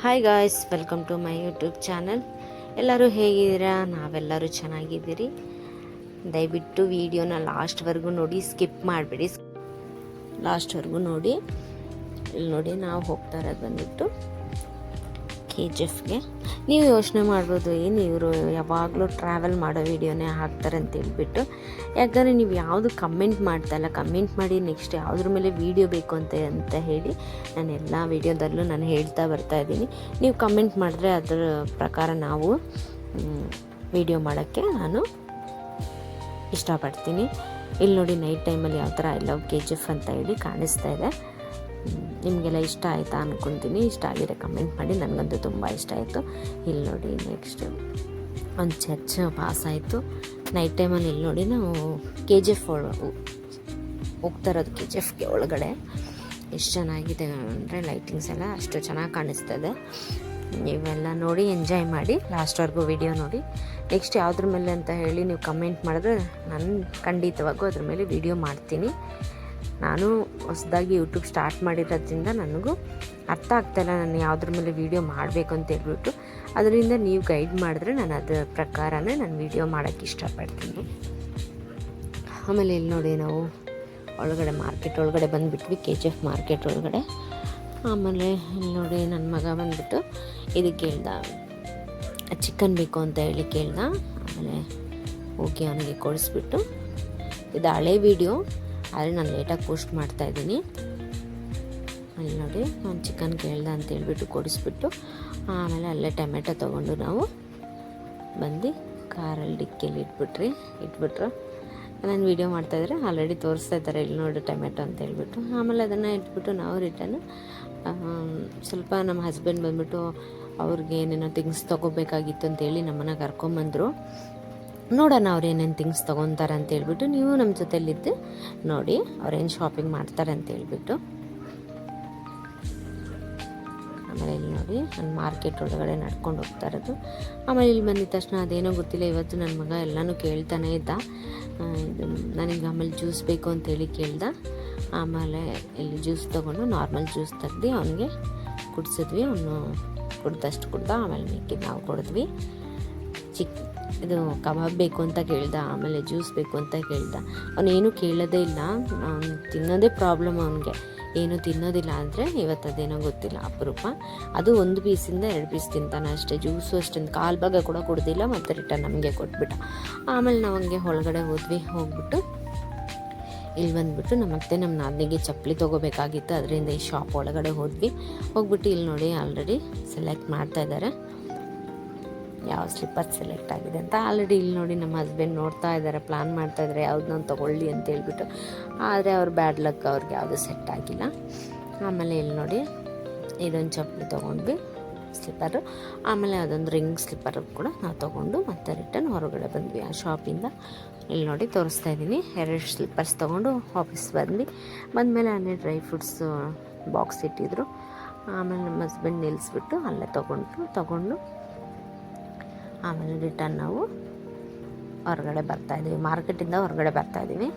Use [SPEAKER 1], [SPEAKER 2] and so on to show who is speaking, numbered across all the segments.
[SPEAKER 1] Hi guys, welcome to my YouTube channel. ಎಲ್ಲರೂ ಹೇಗಿದ್ದೀರಾ? ನಾವೆಲ್ಲರೂ ಚೆನ್ನಾಗಿದ್ದೀರಿ. ದಯವಿಟ್ಟು ವಿಡಿಯೋನ ಲಾಸ್ಟ್ವರೆಗೂ ನೋಡಿ, ಸ್ಕಿಪ್ ಮಾಡಿಬಿಡಿ. ಲಾಸ್ಟ್ವರೆಗೂ ನೋಡಿ. ಇಲ್ಲಿ ನೋಡಿ, ನಾವು ಹೋಗ್ತಾ ಇರೋದು ಬಂದುಬಿಟ್ಟು KGFಗೆ. ನೀವು ಯೋಚನೆ ಮಾಡ್ಬೋದು, ಏನು ಇವರು ಯಾವಾಗಲೂ ಟ್ರಾವೆಲ್ ಮಾಡೋ ವೀಡಿಯೋನೇ ಹಾಕ್ತಾರೆ ಅಂತ ಹೇಳ್ಬಿಟ್ಟು. ಯಾಕಂದರೆ ನೀವು ಯಾವುದು ಕಮೆಂಟ್ ಮಾಡ್ತಾಯಿಲ್ಲ, ಕಮೆಂಟ್ ಮಾಡಿ ನೆಕ್ಸ್ಟ್ ಯಾವುದ್ರ ಮೇಲೆ ವೀಡಿಯೋ ಬೇಕು ಅಂತ ಹೇಳಿ ನಾನು ಎಲ್ಲ ವೀಡಿಯೋದಲ್ಲೂ ನಾನು ಹೇಳ್ತಾ ಬರ್ತಾಯಿದ್ದೀನಿ. ನೀವು ಕಮೆಂಟ್ ಮಾಡಿದ್ರೆ ಅದರ ಪ್ರಕಾರ ನಾವು ವೀಡಿಯೋ ಮಾಡೋಕ್ಕೆ ನಾನು ಇಷ್ಟಪಡ್ತೀನಿ. ಇಲ್ಲಿ ನೋಡಿ, ನೈಟ್ ಟೈಮಲ್ಲಿ ಯಾವ ಥರ ಐ ಲವ್ KGF ಅಂತ ಹೇಳಿ ಕಾಣಿಸ್ತಾ ಇದೆ. ನಿಮಗೆಲ್ಲ ಇಷ್ಟ ಆಯಿತಾ ಅಂದ್ಕೊತೀನಿ. ಇಷ್ಟ ಆಗಿದೆ ಕಮೆಂಟ್ ಮಾಡಿ. ನನಗಂತೂ ತುಂಬ ಇಷ್ಟ ಆಯಿತು. ಇಲ್ಲಿ ನೋಡಿ, ನೆಕ್ಸ್ಟ್ ಒಂದು ಚರ್ಚ್ ಪಾಸ್ ಆಯಿತು ನೈಟ್ ಟೈಮಲ್ಲಿ. ಇಲ್ಲಿ ನೋಡಿ, ನಾವು KGF ಹೋಗ್ತಾ ಇರೋದು KGFಗೆ ಒಳಗಡೆ. ಎಷ್ಟು ಚೆನ್ನಾಗಿದೆ ಅಂದರೆ ಲೈಟಿಂಗ್ಸ್ ಎಲ್ಲ ಅಷ್ಟು ಚೆನ್ನಾಗಿ ಕಾಣಿಸ್ತದೆ. ನೀವೆಲ್ಲ ನೋಡಿ ಎಂಜಾಯ್ ಮಾಡಿ, ಲಾಸ್ಟ್ವರೆಗೂ ವಿಡಿಯೋ ನೋಡಿ. ನೆಕ್ಸ್ಟ್ ಯಾವುದ್ರ ಮೇಲೆ ಅಂತ ಹೇಳಿ ನೀವು ಕಮೆಂಟ್ ಮಾಡಿದ್ರೆ ನಾನು ಖಂಡಿತವಾಗೂ ಅದ್ರ ಮೇಲೆ ವಿಡಿಯೋ ಮಾಡ್ತೀನಿ. ನಾನು ಹೊಸದಾಗಿ ಯೂಟ್ಯೂಬ್ ಸ್ಟಾರ್ಟ್ ಮಾಡಿರೋದ್ರಿಂದ ನನಗೂ ಅರ್ಥ ಆಗ್ತಾಯಿಲ್ಲ ನಾನು ಯಾವುದ್ರ ಮೇಲೆ ವೀಡಿಯೋ ಮಾಡಬೇಕು ಅಂತ ಹೇಳ್ಬಿಟ್ಟು. ಅದರಿಂದ ನೀವು ಗೈಡ್ ಮಾಡಿದ್ರೆ ನಾನು ಅದರ ಪ್ರಕಾರನೇ ನಾನು ವೀಡಿಯೋ ಮಾಡೋಕ್ಕೆ ಇಷ್ಟಪಡ್ತೀನಿ. ಆಮೇಲೆ ಇಲ್ಲಿ ನೋಡಿ, ನಾವು ಒಳಗಡೆ ಮಾರ್ಕೆಟ್ ಒಳಗಡೆ ಬಂದುಬಿಟ್ವಿ, KGF ಮಾರ್ಕೆಟ್ ಒಳಗಡೆ. ಆಮೇಲೆ ಇಲ್ಲಿ ನೋಡಿ, ನನ್ನ ಮಗ ಬಂದುಬಿಟ್ಟು ಇದು ಕೇಳ್ದ, ಚಿಕನ್ ಬೇಕು ಅಂತ ಹೇಳಿ ಕೇಳ್ದ. ಆಮೇಲೆ ಹೋಗಿ ಅವನಿಗೆ ಕೊಡಿಸ್ಬಿಟ್ಟು, ಇದು ಹಳೆ ವೀಡಿಯೋ ಆದರೆ ನಾನು ಲೇಟಾಗಿ ಪೋಸ್ಟ್ ಮಾಡ್ತಾಯಿದ್ದೀನಿ. ಅಲ್ಲಿ ನೋಡಿ, ನಾನು ಚಿಕನ್ ಕೇಳ್ದೆ ಅಂತ ಹೇಳ್ಬಿಟ್ಟು ಕೊಡಿಸ್ಬಿಟ್ಟು, ಆಮೇಲೆ ಅಲ್ಲೇ ಟೊಮೆಟೊ ತೊಗೊಂಡು ನಾವು ಬಂದು ಕಾರಲ್ಲಿ ಡಿಕ್ಕಿಯಲ್ಲಿ ಇಟ್ಬಿಟ್ರು. ನಾನು ವೀಡಿಯೋ ಮಾಡ್ತಾಯಿದ್ರೆ ಆಲ್ರೆಡಿ ತೋರಿಸ್ತಾ ಇದ್ದಾರೆ. ಇಲ್ಲಿ ನೋಡಿ ಟೊಮೆಟೊ ಅಂತ ಹೇಳ್ಬಿಟ್ಟು. ಆಮೇಲೆ ಅದನ್ನು ಇಟ್ಬಿಟ್ಟು ನಾವು ರಿಟರ್ನ್ ಸ್ವಲ್ಪ ನಮ್ಮ ಹಸ್ಬೆಂಡ್ ಬಂದುಬಿಟ್ಟು ಅವ್ರಿಗೆ ಏನೇನೋ ಥಿಂಗ್ಸ್ ತೊಗೋಬೇಕಾಗಿತ್ತು ಅಂತೇಳಿ ನಮ್ಮನ್ನು ಕರ್ಕೊಂಬಂದರು. ನೋಡೋಣ ಅವ್ರು ಏನೇನು ಥಿಂಗ್ಸ್ ತೊಗೊತಾರೆ ಅಂತ ಹೇಳ್ಬಿಟ್ಟು. ನೀವು ನಮ್ಮ ಜೊತೆಲಿದ್ದು ನೋಡಿ ಅವ್ರೇನು ಶಾಪಿಂಗ್ ಮಾಡ್ತಾರೆ ಅಂತ ಹೇಳ್ಬಿಟ್ಟು. ಆಮೇಲೆ ಇಲ್ಲಿ ನೋಡಿ, ನಾನು ಮಾರ್ಕೆಟ್ ಒಳಗಡೆ ನಡ್ಕೊಂಡು ಹೋಗ್ತಾ ಇರೋದು. ಆಮೇಲೆ ಇಲ್ಲಿ ಬಂದಿದ ತಕ್ಷಣ ಅದೇನೋ ಗೊತ್ತಿಲ್ಲ, ಇವತ್ತು ನನ್ನ ಮಗ ಎಲ್ಲನೂ ಕೇಳ್ತಾನೆ ಇದ್ದ. ಇದು ನನಗೆ ಆಮೇಲೆ ಜ್ಯೂಸ್ ಬೇಕು ಅಂತೇಳಿ ಕೇಳ್ದ. ಆಮೇಲೆ ಇಲ್ಲಿ ಜ್ಯೂಸ್ ತೊಗೊಂಡು ನಾರ್ಮಲ್ ಜ್ಯೂಸ್ ತೆಗ್ದು ಅವನಿಗೆ ಕುಡಿಸಿದ್ವಿ. ಅವನು ಕುಡ್ದಷ್ಟು ಕುಡ್ದ. ಆಮೇಲೆ ಮಿಕ್ಕಿದ್ದು ನಾವು ಕುಡಿದ್ವಿ. ಇದು ಕಬಾಬ್ ಬೇಕು ಅಂತ ಕೇಳ್ದ, ಆಮೇಲೆ ಜ್ಯೂಸ್ ಬೇಕು ಅಂತ ಕೇಳ್ದ. ಅವನೇನು ಕೇಳೋದೇ ಇಲ್ಲ, ಅವ್ನು ತಿನ್ನೋದೇ ಪ್ರಾಬ್ಲಮ್. ಅವನಿಗೆ ಏನು ತಿನ್ನೋದಿಲ್ಲ ಅಂದರೆ ಇವತ್ತು ಅದೇನೋ ಗೊತ್ತಿಲ್ಲ, ಅಪರೂಪ. ಅದು 1 ಪೀಸಿಂದ 2 ಪೀಸ್ ತಿಂತಾನೆ ಅಷ್ಟೇ. ಜ್ಯೂಸು ಅಷ್ಟೊಂದು ಕಾಲು ಭಾಗ ಕೂಡ ಕುಡ್ದಿಲ್ಲ, ಮತ್ತು ರಿಟರ್ನ್ ನಮಗೆ ಕೊಟ್ಬಿಟ್ಟ. ಆಮೇಲೆ ನಾವು ಹಂಗೆ ಒಳಗಡೆ ಹೋಗ್ಬಿಟ್ಟು ಇಲ್ಲಿ ಬಂದುಬಿಟ್ಟು ನಮ್ಮ ನಾದಿನಿಗೆ ಚಪ್ಪಲಿ ತೊಗೋಬೇಕಾಗಿತ್ತು. ಅದರಿಂದ ಈ ಶಾಪ್ ಒಳಗಡೆ ಹೋಗ್ಬಿಟ್ಟು ಇಲ್ಲಿ ನೋಡಿ ಆಲ್ರೆಡಿ ಸೆಲೆಕ್ಟ್ ಮಾಡ್ತಾಯಿದ್ದಾರೆ ಯಾವ ಸ್ಲಿಪ್ಪರ್ ಸೆಲೆಕ್ಟ್ ಆಗಿದೆ ಅಂತ. ಆಲ್ರೆಡಿ ಇಲ್ಲಿ ನೋಡಿ, ನಮ್ಮ ಹಸ್ಬೆಂಡ್ ನೋಡ್ತಾ ಇದ್ದಾರೆ, ಪ್ಲ್ಯಾನ್ ಮಾಡ್ತಾಯಿದ್ದಾರೆ ಯಾವುದನ್ನ ತೊಗೊಳ್ಳಿ ಅಂತ ಹೇಳ್ಬಿಟ್ಟು. ಆದರೆ ಅವ್ರು ಬ್ಯಾಡ್ ಲಕ್, ಅವ್ರಿಗೆ ಯಾವುದು ಸೆಟ್ ಆಗಿಲ್ಲ. ಆಮೇಲೆ ಇಲ್ಲಿ ನೋಡಿ, ಇದೊಂದು ಚಪ್ಪಲಿ ತೊಗೊಂಡ್ವಿ, ಸ್ಲಿಪ್ಪರು. ಆಮೇಲೆ ಅದೊಂದು ರಿಂಗ್ ಸ್ಲಿಪ್ಪರ್ ಕೂಡ ನಾವು ತೊಗೊಂಡು ಮತ್ತೆ ರಿಟರ್ನ್ ಹೊರಗಡೆ ಬಂದ್ವಿ ಆ ಶಾಪಿಂದ. ಇಲ್ಲಿ ನೋಡಿ ತೋರಿಸ್ತಾ ಇದ್ದೀನಿ, 2 ಸ್ಲಿಪ್ಪರ್ಸ್ ತೊಗೊಂಡು ವಾಪಸ್ ಬಂದಮೇಲೆ ಅಲ್ಲೇ ಡ್ರೈ ಫ್ರೂಟ್ಸ್ ಬಾಕ್ಸ್ ಇಟ್ಟಿದ್ರು. ಆಮೇಲೆ ನಮ್ಮ ಹಸ್ಬೆಂಡ್ ನಿಲ್ಲಿಸ್ಬಿಟ್ಟು ಅಲ್ಲೇ ತೊಗೊಂಡು ಆಮೇಲೆ ರಿಟರ್ನ್ ನಾವು ಹೊರಗಡೆ ಬರ್ತಾಯಿದ್ದೀವಿ, ಮಾರ್ಕೆಟಿಂದ ಹೊರಗಡೆ ಬರ್ತಾಯಿದ್ದೀವಿ.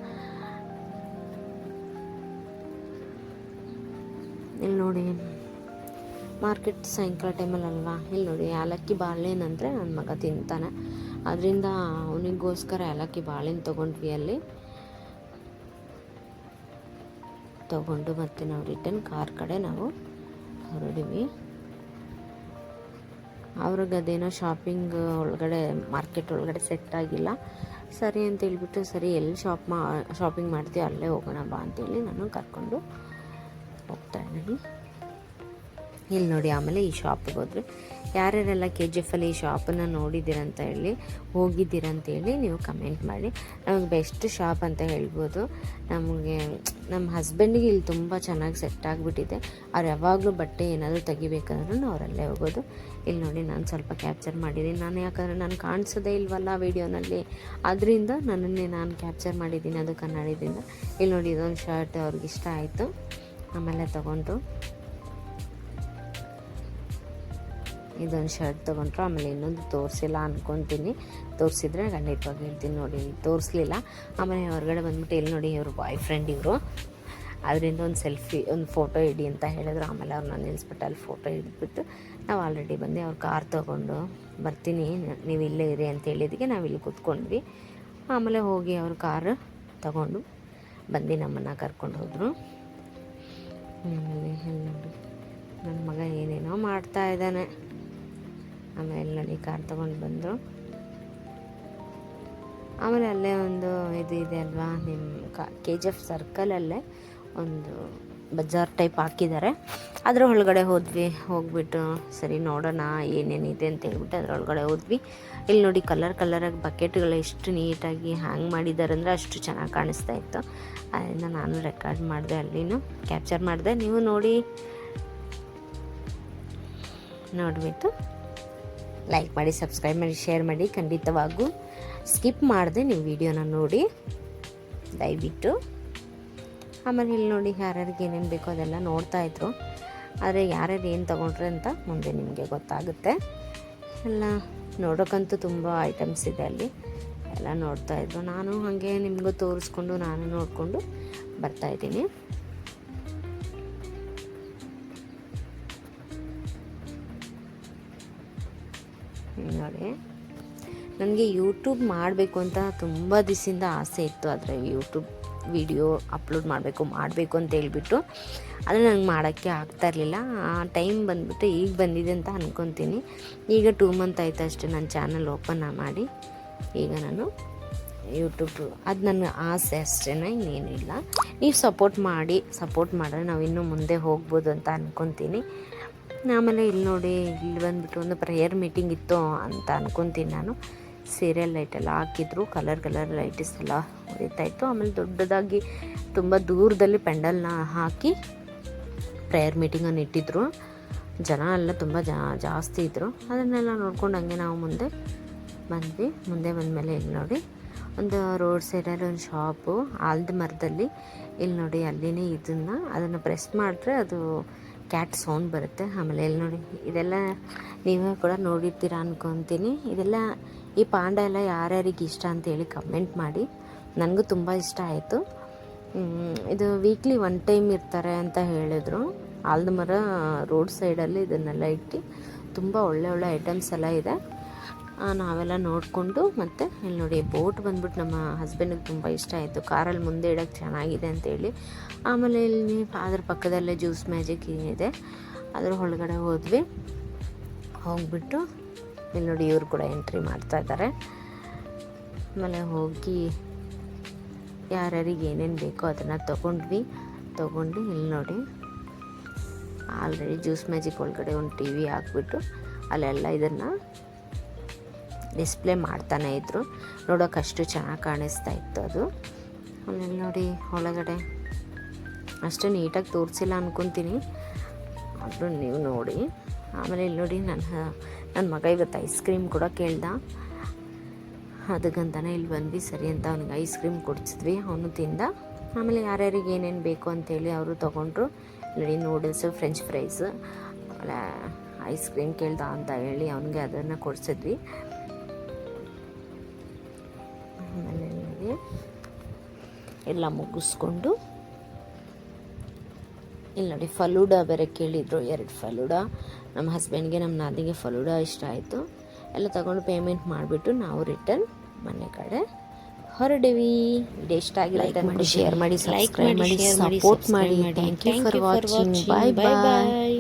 [SPEAKER 1] ಇಲ್ಲಿ ನೋಡಿ, ಮಾರ್ಕೆಟ್ ಸಾಯಂಕಾಲ ಟೈಮಲ್ಲಿ ಅಲ್ವಾ. ಇಲ್ಲಿ ನೋಡಿ, ಏಲಕ್ಕಿ ಬಾಳೆಹಣ್ಣು ಅಂದರೆ ನನ್ನ ಮಗ ತಿಂತಾನೆ, ಅದರಿಂದ ಅವನಿಗೋಸ್ಕರ ಏಲಕ್ಕಿ ಬಾಳೆಹಣ್ಣು ತೊಗೊಂಡ್ವಿ. ಅಲ್ಲಿ ತೊಗೊಂಡು ಮತ್ತೆ ನಾವು ರಿಟರ್ನ್ ಕಾರ್ ಕಡೆ ನಾವು ಹೊರಡಿವಿ. ಅವ್ರಿಗೆ ಅದೇನೋ ಶಾಪಿಂಗ್ ಒಳಗಡೆ ಮಾರ್ಕೆಟ್ ಒಳಗಡೆ ಸೆಟ್ ಆಗಿಲ್ಲ. ಸರಿ ಅಂತ ಹೇಳ್ಬಿಟ್ಟು, ಸರಿ ಎಲ್ಲಿ ಶಾಪಿಂಗ್ ಮಾಡ್ತೀವಿ ಅಲ್ಲೇ ಹೋಗೋಣ ಬಾ ಅಂತೇಳಿ ನಾನು ಕರ್ಕೊಂಡು ಹೋಗ್ತಾ ಇದ್ದೀನಿ. ಇಲ್ಲಿ ನೋಡಿ, ಆಮೇಲೆ ಈ ಶಾಪಿಗೆ ಹೋದ್ವಿ. ಯಾರ್ಯಾರೆಲ್ಲ KGFಲ್ಲಿ ಈ ಶಾಪನ್ನು ಹೋಗಿದ್ದೀರಂತೇಳಿ ನೀವು ಕಮೆಂಟ್ ಮಾಡಿ. ನಮಗೆ ಬೆಸ್ಟ್ ಶಾಪ್ ಅಂತ ಹೇಳ್ಬೋದು. ನಮಗೆ ನಮ್ಮ ಹಸ್ಬೆಂಡಿಗೆ ಇಲ್ಲಿ ತುಂಬ ಚೆನ್ನಾಗಿ ಸೆಟ್ ಆಗಿಬಿಟ್ಟಿದೆ. ಅವ್ರು ಯಾವಾಗಲೂ ಬಟ್ಟೆ ಏನಾದರೂ ತೆಗಿಬೇಕಾದ್ರೂ ಅವರಲ್ಲೇ ಹೋಗೋದು. ಇಲ್ಲಿ ನೋಡಿ, ನಾನು ಸ್ವಲ್ಪ ಕ್ಯಾಪ್ಚರ್ ಮಾಡಿದ್ದೀನಿ. ಯಾಕಂದರೆ ನಾನು ಕಾಣಿಸೋದೇ ಇಲ್ವಲ್ಲ ವೀಡಿಯೋನಲ್ಲಿ, ಅದರಿಂದ ನನ್ನನ್ನೇ ನಾನು ಕ್ಯಾಪ್ಚರ್ ಮಾಡಿದ್ದೀನಿ ಅದು ಕನ್ನಡದಿಂದ. ಇಲ್ಲಿ ನೋಡಿ, ಇದೊಂದು ಶರ್ಟ್ ಅವ್ರಿಗೆ ಇಷ್ಟ ಆಯಿತು, ಆಮೇಲೆ ತೊಗೊಂಡ್ರು. ಇದೊಂದು ಶರ್ಟ್ ತೊಗೊಂಡ್ರು. ಆಮೇಲೆ ಇನ್ನೊಂದು ತೋರಿಸಿಲ್ಲ ಅಂದ್ಕೊತೀನಿ, ತೋರಿಸಿದ್ರೆ ಖಂಡಿತವಾಗಿ ಹೇಳ್ತೀನಿ. ನೋಡಿ, ತೋರಿಸ್ಲಿಲ್ಲ. ಆಮೇಲೆ ಹೊರಗಡೆ ಬಂದ್ಬಿಟ್ಟು ಇಲ್ಲಿ ನೋಡಿ, ಇವರು ಬಾಯ್ ಫ್ರೆಂಡ್ ಇವರು. ಅದರಿಂದ ಒಂದು ಫೋಟೋ ಇಡಿ ಅಂತ ಹೇಳಿದ್ರು. ಆಮೇಲೆ ಅವ್ರನ್ನ ನಿಲ್ಲಿಸ್ಬಿಟ್ಟು ಅಲ್ಲಿ ಫೋಟೋ ಹಿಡಿದ್ಬಿಟ್ಟು ನಾವು ಆಲ್ರೆಡಿ ಬಂದು ಅವ್ರ ಕಾರ್ ತೊಗೊಂಡು ಬರ್ತೀನಿ, ನೀವು ಇಲ್ಲೇ ಇರಿ ಅಂತ ಹೇಳಿದ್ದಕ್ಕೆ ನಾವು ಇಲ್ಲಿ ಕೂತ್ಕೊಂಡ್ವಿ. ಆಮೇಲೆ ಹೋಗಿ ಅವ್ರ ಕಾರ್ ತಗೊಂಡು ಬಂದು ನಮ್ಮನ್ನು ಕರ್ಕೊಂಡು ಹೋದರು. ಆಮೇಲೆ ನೋಡಿ ನನ್ನ ಮಗ ಏನೇನೋ ಮಾಡ್ತಾ ಇದ್ದಾನೆ. ಆಮೇಲೆ ನೋಡಿ ಕಾರ್ ತೊಗೊಂಡು ಬಂದರು. ಆಮೇಲೆ ಅಲ್ಲೇ ಒಂದು ಇದು ಇದೆ ಅಲ್ವಾ, ನಿಮ್ಮ KGF ಸರ್ಕಲಲ್ಲೇ ಒಂದು ಬಜಾರ್ ಟೈಪ್ ಹಾಕಿದ್ದಾರೆ. ಅದರ ಒಳಗಡೆ ಹೋಗ್ಬಿಟ್ಟು ಸರಿ ನೋಡೋಣ ಏನೇನಿದೆ ಅಂತ ಹೇಳ್ಬಿಟ್ಟು ಅದರೊಳಗಡೆ ಹೋದ್ವಿ. ಇಲ್ಲಿ ನೋಡಿ ಕಲರಾಗಿ ಬಕೆಟ್ಗಳು ಎಷ್ಟು ನೀಟಾಗಿ ಹ್ಯಾಂಗ್ ಮಾಡಿದ್ದಾರೆ ಅಂದರೆ ಅಷ್ಟು ಚೆನ್ನಾಗಿ ಕಾಣಿಸ್ತಾ ಇತ್ತು. ಅದರಿಂದ ನಾನು ರೆಕಾರ್ಡ್ ಮಾಡಿದೆ, ಅಲ್ಲಿನೂ ಕ್ಯಾಪ್ಚರ್ ಮಾಡಿದೆ. ನೀವು ನೋಡಿಬಿಟ್ಟು ಲೈಕ್ ಮಾಡಿ, ಸಬ್ಸ್ಕ್ರೈಬ್ ಮಾಡಿ, ಶೇರ್ ಮಾಡಿ. ಖಂಡಿತವಾಗೂ ಸ್ಕಿಪ್ ಮಾಡಿದೆ ನೀವು ವಿಡಿಯೋನ ನೋಡಿ ದಯವಿಟ್ಟು. ಆಮೇಲೆ ಇಲ್ಲಿ ನೋಡಿ ಯಾರ್ಯಾರಿಗೆ ಏನೇನು ಬೇಕೋ ಅದೆಲ್ಲ ನೋಡ್ತಾಯಿದ್ರು. ಆದರೆ ಯಾರ್ಯಾರು ಏನು ತೊಗೊಂಡ್ರೆ ಅಂತ ಮುಂದೆ ನಿಮಗೆ ಗೊತ್ತಾಗುತ್ತೆ. ಎಲ್ಲ ನೋಡೋಕ್ಕಂತೂ ತುಂಬ ಐಟಮ್ಸ್ ಇದೆ ಅಲ್ಲಿ, ಎಲ್ಲ ನೋಡ್ತಾಯಿದ್ರು. ನಾನು ಹಾಗೆ ನಿಮಗೂ ತೋರಿಸ್ಕೊಂಡು ನಾನು ನೋಡಿಕೊಂಡು ಬರ್ತಾಯಿದ್ದೀನಿ. ನೋಡಿ ನನಗೆ ಯೂಟ್ಯೂಬ್ ಮಾಡಬೇಕು ಅಂತ ತುಂಬ ದಿವಸದಿಂದ ಆಸೆ ಇತ್ತು. ಆದರೆ ಯೂಟ್ಯೂಬ್ ವಿಡಿಯೋ ಅಪ್ಲೋಡ್ ಮಾಡಬೇಕು ಅಂತ ಹೇಳ್ಬಿಟ್ಟು ಆದರೆ ನಂಗೆ ಮಾಡೋಕ್ಕೆ ಆಗ್ತಾ ಇರಲಿಲ್ಲ. ಆ ಟೈಮ್ ಬಂದುಬಿಟ್ಟು ಈಗ ಬಂದಿದೆ ಅಂತ ಅಂದ್ಕೊತೀನಿ. ಈಗ 2 ಮಂತ್ ಆಯಿತು ಅಷ್ಟೇ ನನ್ನ ಚಾನಲ್ ಓಪನ್ ಮಾಡಿ. ಈಗ ನಾನು ಯೂಟ್ಯೂಬ್ ಅದು ನನ್ನ ಆಸೆ ಅಷ್ಟೇ, ಇನ್ನೇನಿಲ್ಲ. ನೀವು ಸಪೋರ್ಟ್ ಮಾಡಿದ್ರೆ ನಾವು ಇನ್ನೂ ಮುಂದೆ ಹೋಗ್ಬೋದು ಅಂತ ಅಂದ್ಕೊತೀನಿ. ಆಮೇಲೆ ಇಲ್ಲಿ ನೋಡಿ, ಇಲ್ಲಿ ಬಂದುಬಿಟ್ಟು ಒಂದು ಪ್ರೇಯರ್ ಮೀಟಿಂಗ್ ಇತ್ತು ಅಂತ ಅಂದ್ಕೊತೀನಿ ನಾನು. ಸೀರಿಯಲ್ ಲೈಟೆಲ್ಲ ಹಾಕಿದ್ರು, ಕಲರ್ ಲೈಟ್ಸ್ ಎಲ್ಲ ಹೊಡಿತಾಯಿತ್ತು. ಆಮೇಲೆ ದೊಡ್ಡದಾಗಿ ತುಂಬ ದೂರದಲ್ಲಿ ಪೆಂಡಲ್ನ ಹಾಕಿ ಪ್ರೇಯರ್ ಮೀಟಿಂಗನ್ನು ಇಟ್ಟಿದ್ರು. ಜನ ಎಲ್ಲ ತುಂಬ ಜಾಸ್ತಿ ಇದ್ದರು. ಅದನ್ನೆಲ್ಲ ನೋಡ್ಕೊಂಡು ಹಂಗೆ ನಾವು ಮುಂದೆ ಬಂದ್ವಿ. ಮುಂದೆ ಬಂದಮೇಲೆ ಇಲ್ಲಿ ನೋಡಿ ಒಂದು ರೋಡ್ ಸೈಡಲ್ಲಿ ಒಂದು ಶಾಪು, ಆಲದ ಮರದಲ್ಲಿ. ಇಲ್ಲಿ ನೋಡಿ ಅಲ್ಲಿನೇ ಅದನ್ನು ಪ್ರೆಸ್ ಮಾಡಿದ್ರೆ ಅದು ಕ್ಯಾಟ್ ಸೌಂಡ್ ಬರುತ್ತೆ. ಆಮೇಲೆ ಇಲ್ಲಿ ನೋಡಿ ಇದೆಲ್ಲ ನೀವೇ ಕೂಡ ನೋಡಿರ್ತೀರ ಅಂದ್ಕೊತೀನಿ. ಇದೆಲ್ಲ ಈ ಪಾಂಡ ಎಲ್ಲ ಯಾರ್ಯಾರಿಗೆ ಇಷ್ಟ ಅಂತೇಳಿ ಕಮೆಂಟ್ ಮಾಡಿ. ನನಗೂ ತುಂಬ ಇಷ್ಟ ಆಯಿತು. ಇದು ವೀಕ್ಲಿ 1 ಟೈಮ್ ಇರ್ತಾರೆ ಅಂತ ಹೇಳಿದರು. ಆಲದ ಮರ ರೋಡ್ ಸೈಡಲ್ಲಿ ಇದನ್ನೆಲ್ಲ ಇಟ್ಟು ತುಂಬ ಒಳ್ಳೆ ಐಟಮ್ಸ್ ಎಲ್ಲ ಇದೆ. ನಾವೆಲ್ಲ ನೋಡಿಕೊಂಡು ಮತ್ತು ಇಲ್ಲಿ ನೋಡಿ ಬೋಟ್ ಬಂದ್ಬಿಟ್ಟು ನಮ್ಮ ಹಸ್ಬೆಂಡಿಗೆ ತುಂಬ ಇಷ್ಟ ಆಯಿತು. ಕಾರಲ್ಲಿ ಮುಂದೆ ಇಡೋಕ್ಕೆ ಚೆನ್ನಾಗಿದೆ ಅಂತೇಳಿ. ಆಮೇಲೆ ಇಲ್ಲಿ ಅದ್ರ ಪಕ್ಕದಲ್ಲೇ ಜ್ಯೂಸ್ ಮ್ಯಾಜಿಕ್ ಇದೆ, ಅದ್ರ ಒಳಗಡೆ ಹೋಗ್ಬಿಟ್ಟು ಇಲ್ಲಿ ನೋಡಿ ಇವರು ಕೂಡ ಎಂಟ್ರಿ ಮಾಡ್ತಾ ಇದ್ದಾರೆ. ಆಮೇಲೆ ಹೋಗಿ ಯಾರ್ಯಾರಿಗೆ ಏನೇನು ಬೇಕೋ ಅದನ್ನು ತೊಗೊಂಡು ಇಲ್ಲಿ ನೋಡಿ ಆಲ್ರೆಡಿ ಜ್ಯೂಸ್ ಮ್ಯಾಜಿಕ್ ಒಳಗಡೆ ಒಂದು TV ಹಾಕ್ಬಿಟ್ಟು ಅಲ್ಲೆಲ್ಲ ಇದನ್ನು ಡಿಸ್ಪ್ಲೇ ಮಾಡ್ತಾನೆ ಇದ್ದರು. ನೋಡೋಕೆ ಅಷ್ಟು ಚೆನ್ನಾಗಿ ಕಾಣಿಸ್ತಾ ಇತ್ತು ಅದು. ಆಮೇಲೆ ನೋಡಿ ಒಳಗಡೆ ಅಷ್ಟು ನೀಟಾಗಿ ತೋರಿಸಿಲ್ಲ ಅಂದ್ಕೊತೀನಿ, ಆದರೂ ನೀವು ನೋಡಿ. ಆಮೇಲೆ ಇಲ್ಲಿ ನೋಡಿ ನನ್ನ ಮಗ ಇವತ್ತು ಐಸ್ ಕ್ರೀಮ್ ಕೂಡ ಕೇಳ್ದ. ಅದಕ್ಕಂತಾನೆ ಇಲ್ಲಿ ಬಂದ್ವಿ. ಸರಿ ಅಂತ ಅವನಿಗೆ ಐಸ್ ಕ್ರೀಮ್ ಕೊಡಿಸಿದ್ವಿ, ಅವನು ತಿಂದ. ಆಮೇಲೆ ಯಾರ್ಯಾರಿಗೆ ಏನೇನು ಬೇಕು ಅಂತೇಳಿ ಅವರು ತೊಗೊಂಡ್ರು. ನೋಡಿ ನೂಡಲ್ಸು, ಫ್ರೆಂಚ್ ಫ್ರೈಸ್, ಆಮೇಲೆ ಐಸ್ ಕ್ರೀಮ್ ಕೇಳ್ದ ಅಂತ ಹೇಳಿ ಅವನಿಗೆ ಅದನ್ನು ಕೊಡಿಸಿದ್ವಿ. ಆಮೇಲೆ ನೋಡಿ ಎಲ್ಲ ಮುಗಿಸ್ಕೊಂಡು ಇಲ್ಲಿ ನೋಡಿ ಫಲೂಡಾ ಬೇರೆ ಕೇಳಿದರು, 2 ಫಲೂಡಾ. ನಮ್ಮ ಹಸ್ಬೆಂಡ್ಗೆ, ನಮ್ಮ ನಾದಿಗೆ ಫಲೂಡಾ ಇಷ್ಟ ಆಯಿತು. ಎಲ್ಲ ತಗೊಂಡು ಪೇಮೆಂಟ್ ಮಾಡಿಬಿಟ್ಟು ನಾವು ರಿಟರ್ನ್ ಮನೆ ಕಡೆ ಹೊರಡಿವಿ. ವಿಡಿಯೋ ಇಷ್ಟ ಆಗಿಲ್ಲ ಮಾಡಿ, ಶೇರ್ ಮಾಡಿ, ಸಬ್ಸ್ಕ್ರೈಬ್ ಮಾಡಿ, ಸಪೋರ್ಟ್ ಮಾಡಿ. Thank you for watching. Bye bye.